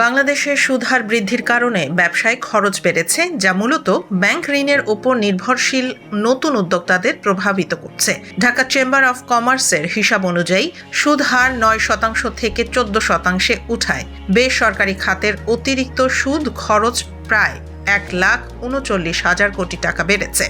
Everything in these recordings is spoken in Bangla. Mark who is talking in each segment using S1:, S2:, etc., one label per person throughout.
S1: বাংলাদেশের সুদহার বৃদ্ধির কারণে ব্যবসায় খরচ বেড়েছে, যা মূলত ব্যাংক ঋণের উপর নির্ভরশীল নতুন উদ্যোক্তাদের প্রভাবিত করছে। ঢাকা চেম্বার অফ কমার্সের হিসাব অনুযায়ী সুদহার 9% থেকে 14% উঠায় বেসরকারি খাতের অতিরিক্ত সুদ খরচ প্রায় 1,39,000 কোটি টাকা বেড়েছে।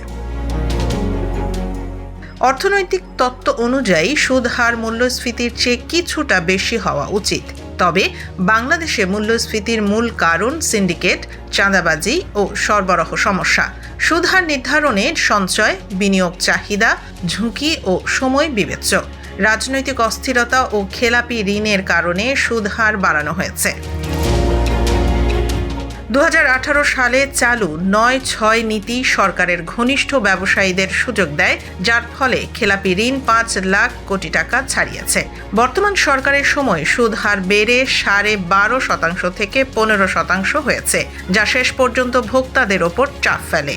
S1: অর্থনৈতিক তত্ত্ব অনুযায়ী সুদহার মূল্যস্ফীতির চেয়ে কিছুটা বেশি হওয়া উচিত। তবে বাংলাদেশে মূল্যস্ফীতির মূল কারণ সিন্ডিকেট, চাঁদাবাজি ও সরবরাহ সমস্যা। সুদহার নির্ধারণে সঞ্চয়, বিনিয়োগ চাহিদা, ঝুঁকি ও সময় বিবেচ্য। রাজনৈতিক অস্থিরতা ও খেলাপি ঋণের কারণে সুদহার বাড়ানো হয়েছে। 2018 সালে চালু 9-6 নীতি সরকারের ঘনিষ্ঠ ব্যবসায়ীদের সুযোগ দেয়, যার ফলে খেলাপি ঋণ 5 লাখ কোটি টাকা ছাড়িয়েছে। বর্তমান সরকারের সময় সুদহার বেড়ে 12.5% থেকে 15% হয়েছে, যা শেষ পর্যন্ত ভোক্তাদের ওপর চাপ ফেলে।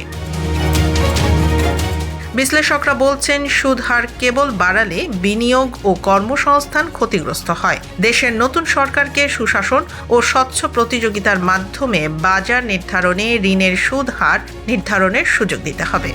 S1: বিশ্লেষকরা বলছেন, সুদহার কেবল বাড়ালে বিনিয়োগ ও কর্মসংস্থান ক্ষতিগ্রস্ত হয়। দেশের নতুন সরকারকে সুশাসন ও স্বচ্ছ প্রতিযোগিতার মাধ্যমে বাজার নির্ধারণে ঋণের সুদ হার নির্ধারণের সুযোগ দিতে হবে।